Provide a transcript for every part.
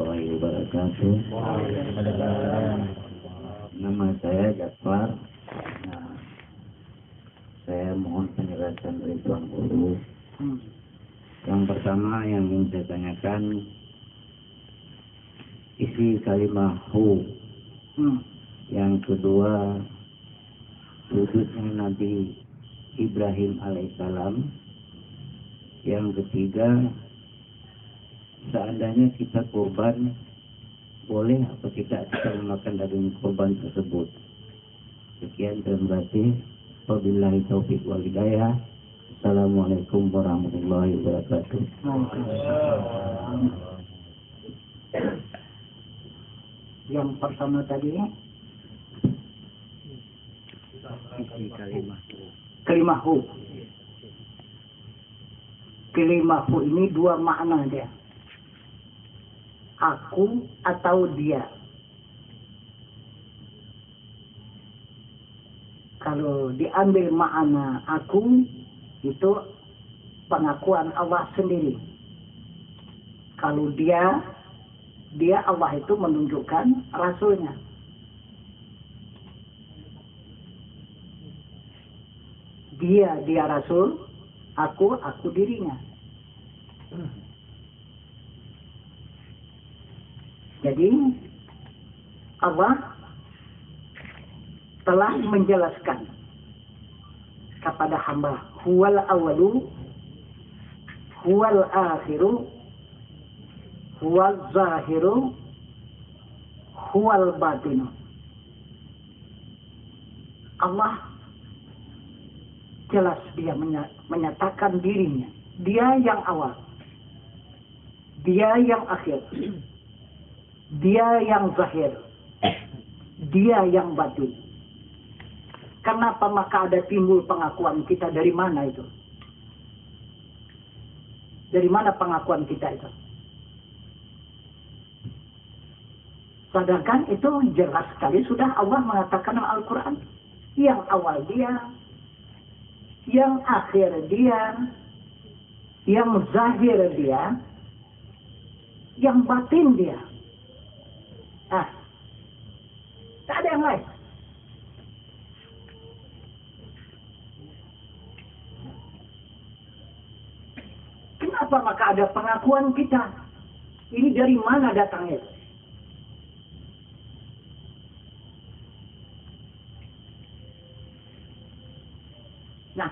warahmatullahi wabarakatuh. Nama saya Jafar. Nah, saya mohon penjelasan dari Tuan Guru. Yang pertama yang ingin saya tanyakan, isi kalimat hu. Yang kedua, sujudnya Nabi Ibrahim alaihissalam. Yang ketiga, seandainya kita kurban, boleh apa tidak kita memakan daging kurban tersebut? Sekian, terima kasih. Wabillahi taufiq wal hidayah. Assalamualaikum warahmatullahi wabarakatuh. Yang pertama tadi kalimahu. Kalimahu ini dua makna dia. Aku atau dia. Kalau diambil makna aku, itu pengakuan Allah sendiri. Kalau dia Allah itu menunjukkan rasulnya. Dia rasul, aku dirinya. Jadi Allah telah menjelaskan kepada hamba, huwal awalu, huwal akhiru, huwal zahiru, huwal batinu. Allah jelas dia menyatakan dirinya. Dia yang awal, dia yang akhir, dia yang zahir, dia yang batin. Kenapa maka ada timbul pengakuan kita? Dari mana itu? Dari mana pengakuan kita itu? Sedangkan itu jelas sekali sudah Allah mengatakan dalam Al-Quran. Yang awal dia, yang akhir dia, yang zahir dia, yang batin dia. Nah, tak ada yang lain. Kenapa maka ada pengakuan kita? Ini dari mana datangnya? Nah,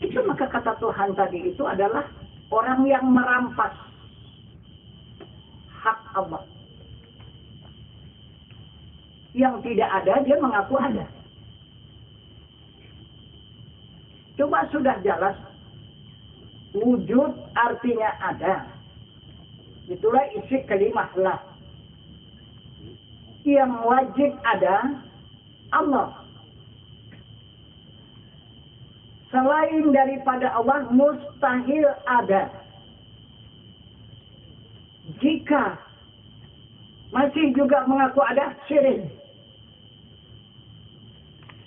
itu maka kata Tuhan tadi itu adalah orang yang merampas hak Allah. Yang tidak ada, dia mengaku ada. Coba sudah jelas, wujud artinya ada. Itulah isi kalimat lah. Yang wajib ada, Allah. Selain daripada Allah, mustahil ada. Jika masih juga mengaku ada, syirik.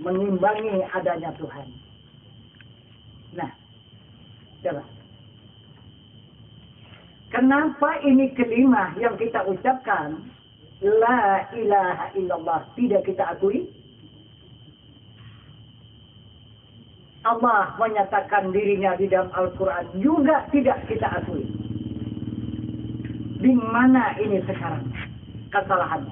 Menimbangi adanya Tuhan. Nah, coba. Kenapa ini kelima yang kita ucapkan, la ilaha illallah, tidak kita akui? Allah menyatakan dirinya di dalam Al-Quran juga tidak kita akui. Di mana ini sekarang kesalahan?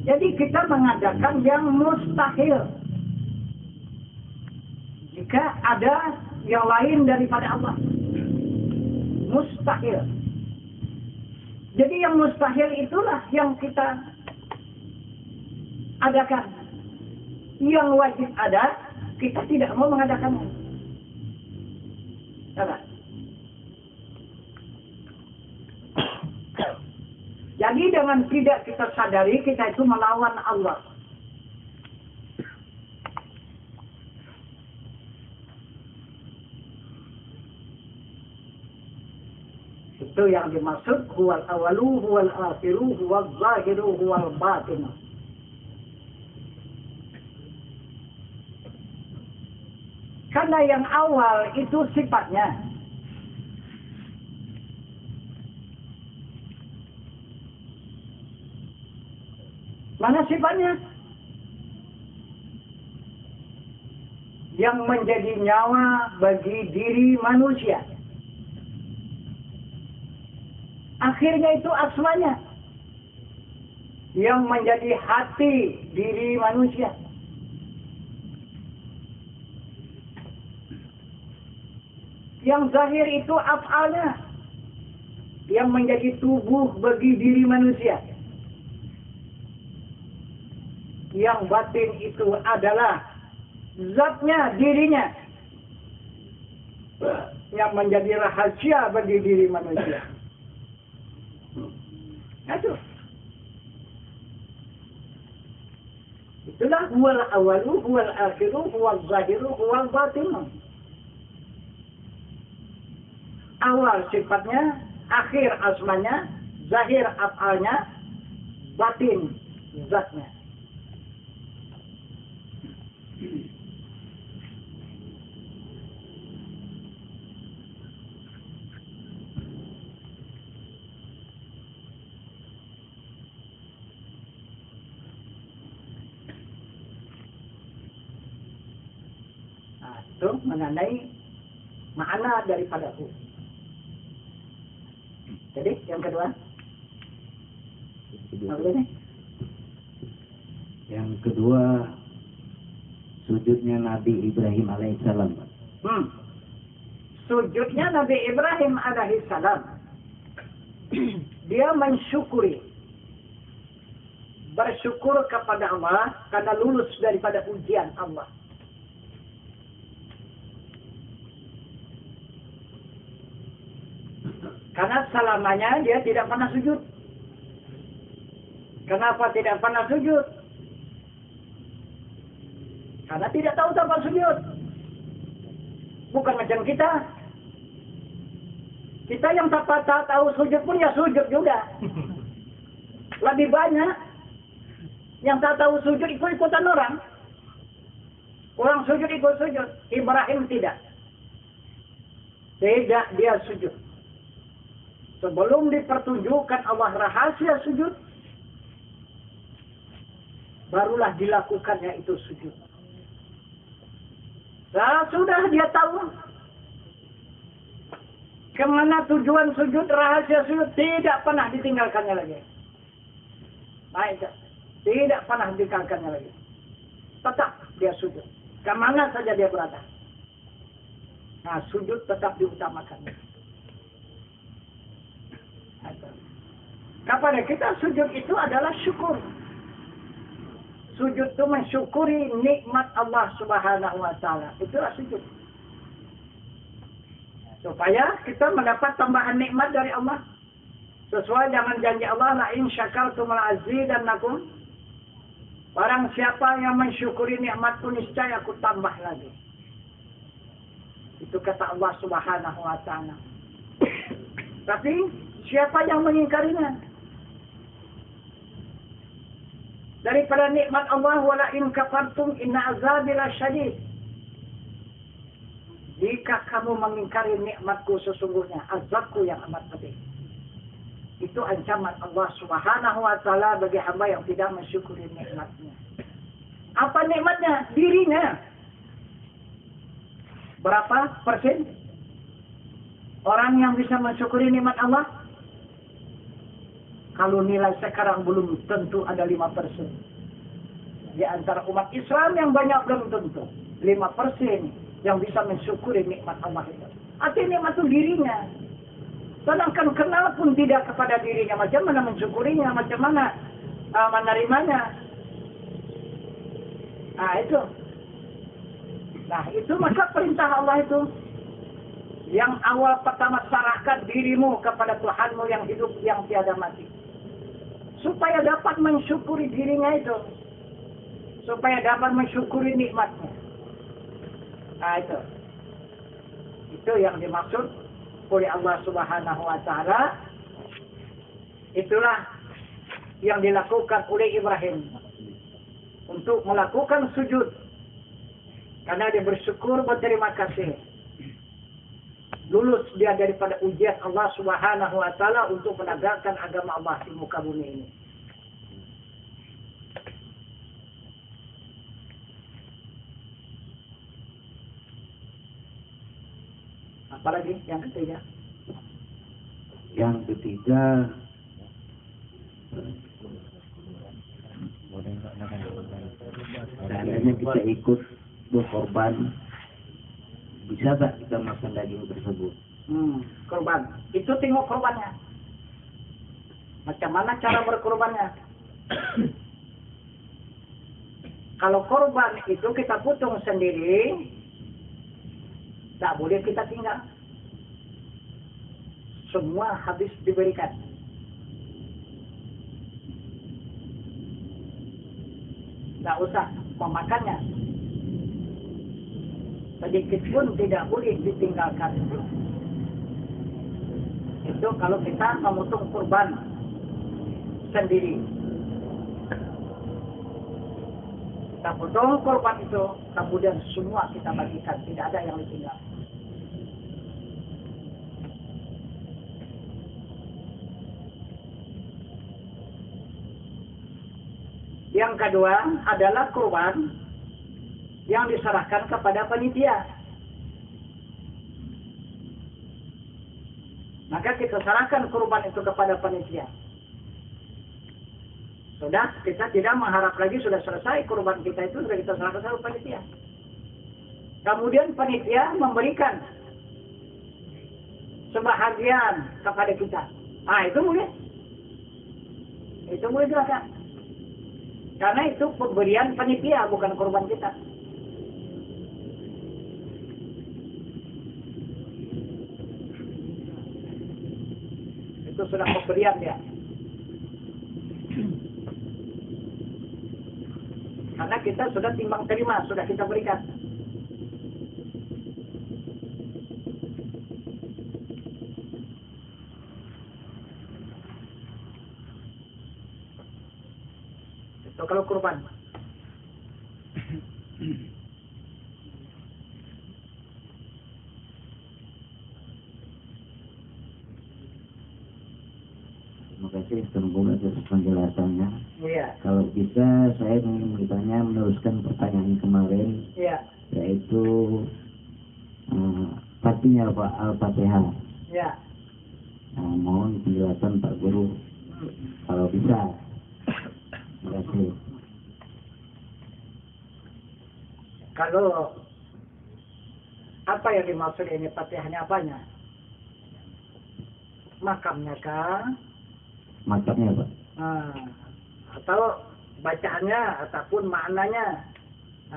Jadi kita mengadakan yang mustahil. Jika ada yang lain daripada Allah, mustahil. Jadi yang mustahil itulah yang kita adakan. Yang wajib ada, kita tidak mau mengadakannya. Coba. Jadi dengan tidak kita sadari, kita itu melawan Allah. Itu yang dimaksud huwal awalu, huwal akhiru, huwal zahiru, huwal batinu. Karena yang awal itu sifatnya. Mana sifatnya? Yang menjadi nyawa bagi diri manusia. Akhirnya itu asmanya. Yang menjadi hati diri manusia. Yang zahir itu af'alnya. Yang menjadi tubuh bagi diri manusia. Yang batin itu adalah zatnya, dirinya. Yang menjadi rahasia bagi diri manusia. Itu. Itulah huwal awalu, huwal akhiru, huwal zahiru, huwal batinu. Awal sifatnya, akhir asmanya, zahir af'alnya, batin zatnya. Nah, itu menandai makna daripada hu. Jadi yang kedua, apa ini? Yang kedua, sujudnya Nabi Ibrahim alaihissalam. Sujudnya Nabi Ibrahim alaihissalam. Dia mensyukuri, bersyukur kepada Allah karena lulus daripada ujian Allah. Karena selamanya dia tidak pernah sujud. Kenapa tidak pernah sujud? Karena tidak tahu tempat sujud. Bukan macam kita. Kita yang tak tahu sujud pun ya sujud juga. Lebih banyak yang tak tahu sujud ikut-ikutan orang. Orang sujud ikut sujud. Ibrahim tidak. Tidak dia sujud. Sebelum dipertunjukkan Allah rahasia sujud, barulah dilakukannya itu sujud. Nah, sudah dia tahu kemana tujuan sujud, rahasia sujud, tidak pernah ditinggalkannya lagi. Baik, tidak pernah ditinggalkannya lagi. Tetap dia sujud. Kemana saja dia berada. Nah, sujud tetap diutamakan. Kepada kita sujud itu adalah syukur. Sujud itu mensyukuri nikmat Allah Subhanahu wa taala. Itulah sujud. Supaya kita mendapat tambahan nikmat dari Allah. Sesuai dengan janji Allah, la in syakartum la azidannakum. Barang siapa yang mensyukuri nikmatku niscaya aku tambah lagi. Itu kata Allah Subhanahu wa taala. Tapi siapa yang mengingkarinya? Daripada nikmat Allah, wala in kafartum inna azabi lasyadid. Jika kamu mengingkari nikmatku, sesungguhnya azabku yang amat pedih. Itu ancaman Allah Subhanahu wa taala bagi hamba yang tidak mensyukuri nikmatnya. Apa nikmatnya? Dirinya. Berapa persen orang yang bisa mensyukuri nikmat Allah? Kalau nilai sekarang belum tentu ada 5%. Di antara umat Islam yang banyak belum tentu. 5% yang bisa mensyukuri nikmat Allah itu. Artinya nikmat itu dirinya. Sedangkan kenal pun tidak kepada dirinya. Macam mana mensyukurinya, macam mana menerimanya. Nah itu. Nah itu maka perintah Allah itu. Yang awal pertama serahkan dirimu kepada Tuhanmu yang hidup, yang tiada mati. Supaya dapat mensyukuri dirinya itu. Supaya dapat mensyukuri nikmatnya. Nah itu. Itu yang dimaksud oleh Allah Subhanahu wa taala. Itulah yang dilakukan oleh Ibrahim untuk melakukan sujud karena dia bersyukur, berterima kasih lulus dia daripada ujian Allah Subhanahu wa taala untuk menegakkan agama Allah di muka bumi ini. Apalagi yang ketiga? Yang ketiga, seandainya kita ikut berkorban, bisa tak kita makan daging tersebut? Korban. Itu tengok korbannya. Macam mana cara berkorbannya? Kalau korban itu kita potong sendiri, tak boleh kita tinggal. Semua habis diberikan. Tak usah memakannya. Sedikit pun tidak boleh ditinggalkan. Itu kalau kita memotong kurban sendiri. Kita potong kurban itu, kemudian semua kita bagikan, tidak ada yang ditinggal. Yang kedua adalah kurban yang diserahkan kepada panitia. Maka kita serahkan kurban itu kepada panitia. Sudah, kita tidak mengharap lagi sudah selesai kurban kita itu, sudah kita serahkan kepada panitia. Kemudian panitia memberikan sebahagian kepada kita. Itu boleh. Itu boleh silakan. Karena itu pemberian panitia, bukan kurban kita. Itu sudah pemberian dia. Karena kita sudah timbang terima, sudah kita berikan. Itu kalau kurban. Terima kasih Tenggung atas penjelasannya. Iya. Kalau bisa saya ingin bertanya meneruskan pertanyaan kemarin, Iya. yaitu artinya Pak Al-Fatihah. Iya. Mohon penjelasan Pak Guru kalau bisa. Terima kasih. Kalau apa yang dimaksud ini Fatihahnya apanya? Makamnya kah? Makamnya Pak. Atau bacaannya ataupun maknanya.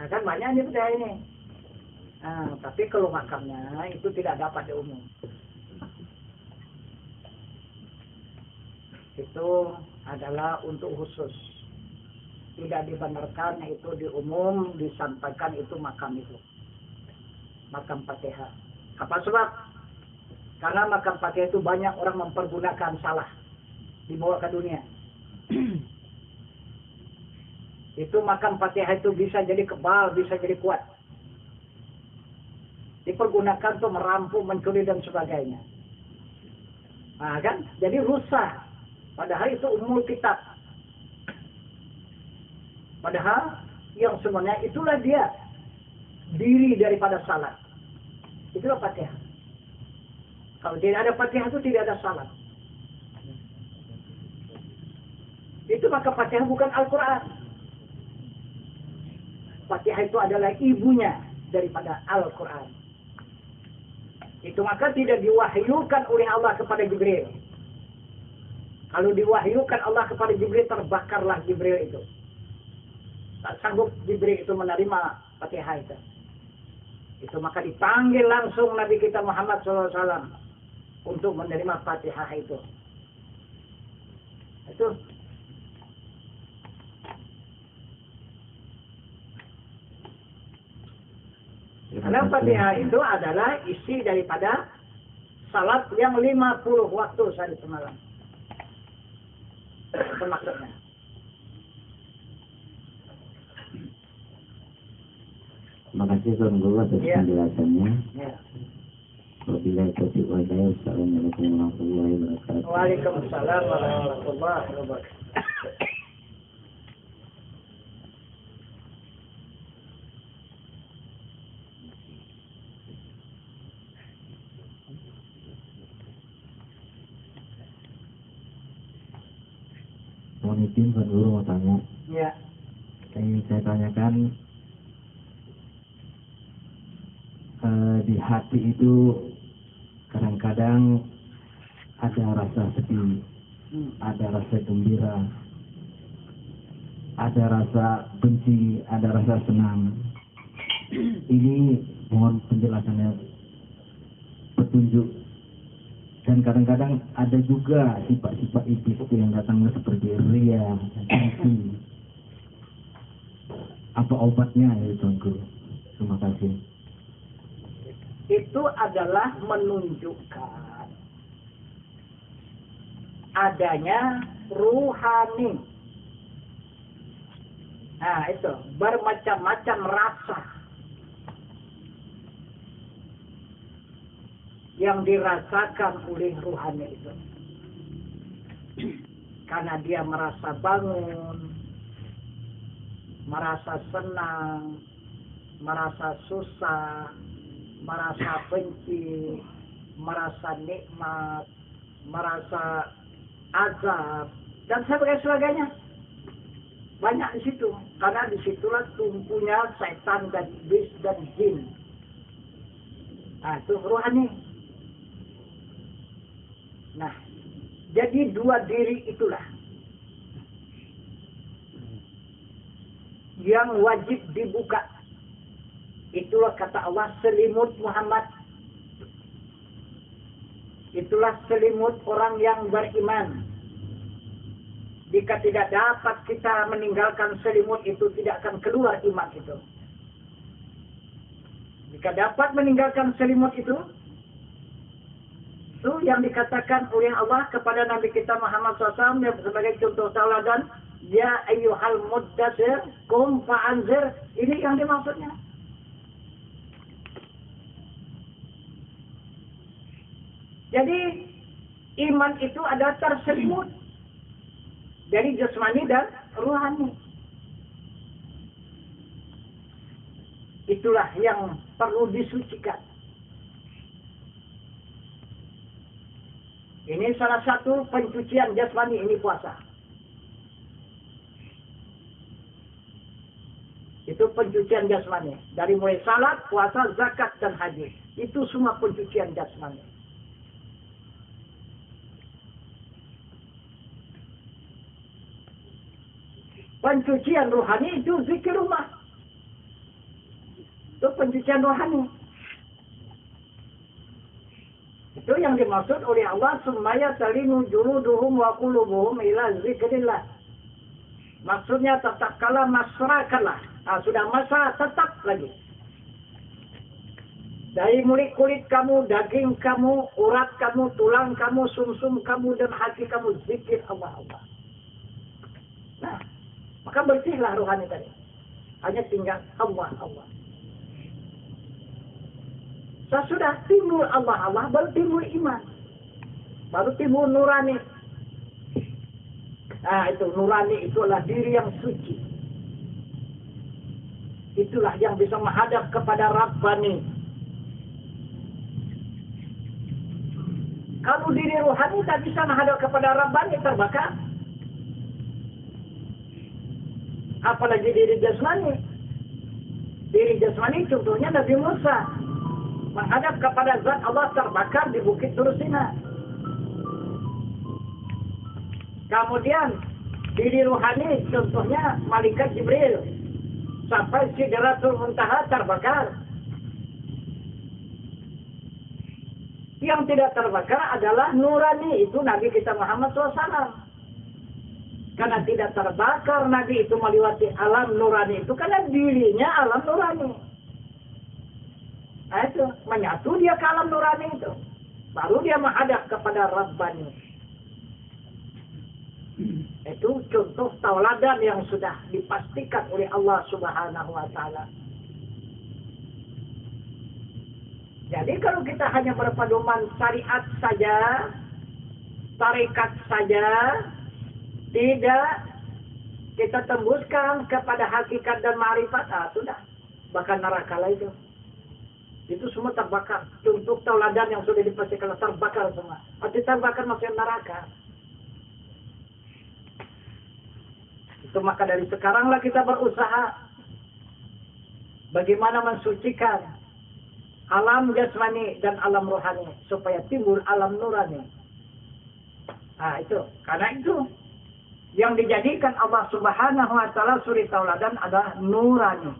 Kan banyak nih Fatihah ini. Tapi kalau makamnya itu tidak dapat diumum. Itu adalah untuk khusus. Tidak dibenarkan itu diumum, disampaikan itu makam itu. Makam Fatihah. Apa sebab? Karena makam Fatihah itu banyak orang mempergunakan salah. Dibawa ke dunia. Itu makam Fatihah itu bisa jadi kebal, bisa jadi kuat. Dipergunakan untuk merampok, mencuri dan sebagainya. Kan? Jadi rusak. Padahal itu umul kitab. Padahal yang sebenarnya itulah dia diri daripada salat. Itulah Fatihah. Kalau tidak ada Fatihah itu tidak ada salat. Itu maka Fatihah bukan Al-Quran. Fatihah itu adalah ibunya daripada Al-Quran. Itu maka tidak diwahyukan oleh Allah kepada Jibril. Kalau diwahyukan Allah kepada Jibril, terbakarlah Jibril itu. Tak sanggup Jibril itu menerima Fatihah itu. Itu maka dipanggil langsung Nabi kita Muhammad SAW untuk menerima Fatihah itu. Itu. Karena Fatihah itu adalah isi daripada salat yang 50 waktu sehari semalam. Itu maksudnya. Terima kasih Tuan Guru atas Ya. penjelasannya. Ya. Wabillahi taufiq wal hidayah. Wassalamualaikum warahmatullahi wabarakatuh. Waalaikumsalam warahmatullahi wabarakatuh. Mohon izin Tuan Guru mau tanya. Ya. Ingin saya tanyakan, di hati itu kadang-kadang ada rasa sedih, ada rasa gembira, ada rasa benci, ada rasa senang. Ini mohon penjelasannya, petunjuk. Dan kadang-kadang ada juga sifat-sifat iblis itu yang datang seperti ria, benci. Apa obatnya ya Tuan Guru? Terima kasih. Itu adalah menunjukkan adanya ruhani. Nah, itu bermacam-macam rasa yang dirasakan oleh ruhani itu. Karena dia merasa bangun, merasa senang, merasa susah, merasa benci, merasa nikmat, merasa azab, dan sebagainya. Banyak di situ, karena disitulah tumpunya setan dan iblis dan jin. Nah, itu rohani. Nah, jadi dua diri itulah yang wajib dibuka. Itulah kata Allah, selimut Muhammad. Itulah selimut orang yang beriman. Jika tidak dapat kita meninggalkan selimut itu, tidak akan keluar iman itu. Jika dapat meninggalkan selimut itu yang dikatakan oleh Allah kepada Nabi kita Muhammad SAW sebagai contoh tauladan, ya ayyuhal muddatsir qum fa'anzir. Ini yang dimaksudnya. Jadi iman itu ada terselimut dari jasmani dan rohani. Itulah yang perlu disucikan. Ini salah satu pencucian jasmani, ini puasa. Itu pencucian jasmani. Dari mulai salat, puasa, zakat, dan haji. Itu semua pencucian jasmani. Pencucian rohani itu zikrullah. Itu pencucian rohani. Itu yang dimaksud oleh Allah, sumaya talinu juluduhum wa qulubuhum ila zikrillah. Maksudnya tetap kala masrakanlah. Nah, sudah masa tetap lagi. Dari mulai kulit kamu, daging kamu, urat kamu, tulang kamu, sumsum kamu, dan hati kamu zikir Allah. Nah, maka bersihlah rohani tadi. Hanya tinggal Allah. Sesudah timbul Allah, baru timbul iman. Baru timbul nurani. Nah, itu nurani itulah diri yang suci. Itulah yang bisa menghadap kepada Rabbani. Kalau diri rohani tak bisa menghadap kepada Rabbani, terbakar. Apalagi diri jasmani. Diri jasmani contohnya Nabi Musa menghadap kepada zat Allah, terbakar di Bukit Tur Sina. Kemudian diri rohani contohnya Malaikat Jibril sampai Sidratul Muntaha, terbakar. Yang tidak terbakar adalah nurani, itu Nabi kita Muhammad SAW. Karena tidak terbakar Nabi itu melewati alam nurani itu, karena dirinya alam nurani. Nah, itu menyatu dia ke alam nurani itu. baru dia menghadap kepada Rabbani. Itu contoh tauladan yang sudah dipastikan oleh Allah Subhanahu wa Ta'ala. Jadi kalau kita hanya berpedoman syariat saja, tarekat saja, tidak kita tembuskan kepada hakikat dan ma'rifat, sudah, bakal neraka lah itu. Itu semua terbakar. Contoh tauladan yang sudah dipastikan terbakar semua. Arti terbakar maksudnya neraka. Itu maka dari sekaranglah kita berusaha bagaimana mensucikan alam jasmani dan alam rohani supaya timbul alam nurani. Itu. Karena itu yang dijadikan Allah Subhanahu wa Ta'ala suri tauladan adalah nurani.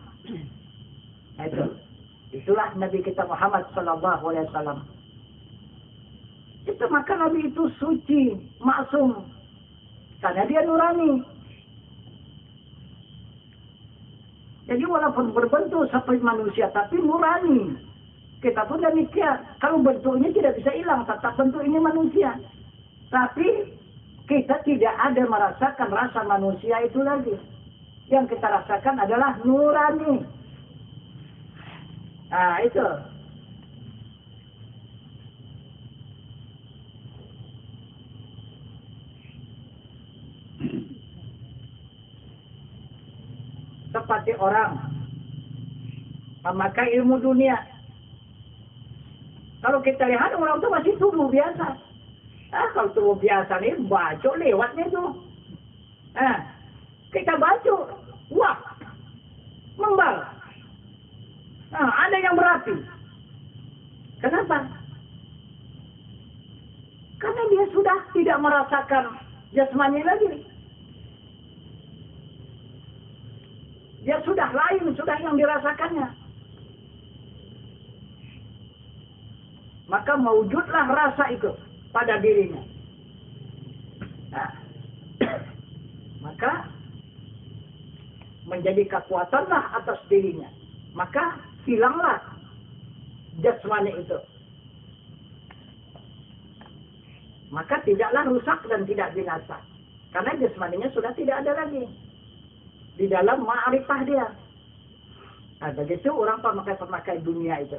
Itu. Itulah Nabi kita Muhammad sallallahu alaihi wasallam. Itu maka Nabi itu suci, maksum. Karena dia nurani. Jadi walaupun berbentuk seperti manusia, tapi nurani. Kita pun demikian. Kalau bentuknya tidak bisa hilang, tetap bentuk ini manusia. Tapi kita tidak ada merasakan rasa manusia itu lagi. Yang kita rasakan adalah nurani. Itu. Seperti orang memakai ilmu dunia. Kalau kita lihat orang itu masih tubuh biasa. Kalau tubuh biasa nih, bacok lewatnya itu. Kita bacok, wah, membal. Ada yang berapi. Kenapa? Karena dia sudah tidak merasakan jasmani lagi. Dia sudah lain, sudah yang dirasakannya. Maka mewujudlah rasa itu pada dirinya. Maka menjadi kekuatanlah atas dirinya. Maka hilanglah jasmani itu. Maka tidaklah rusak dan tidak binasa. Karena jasmaninya sudah tidak ada lagi. Di dalam ma'rifah dia. Begitu orang pemakai dunia itu.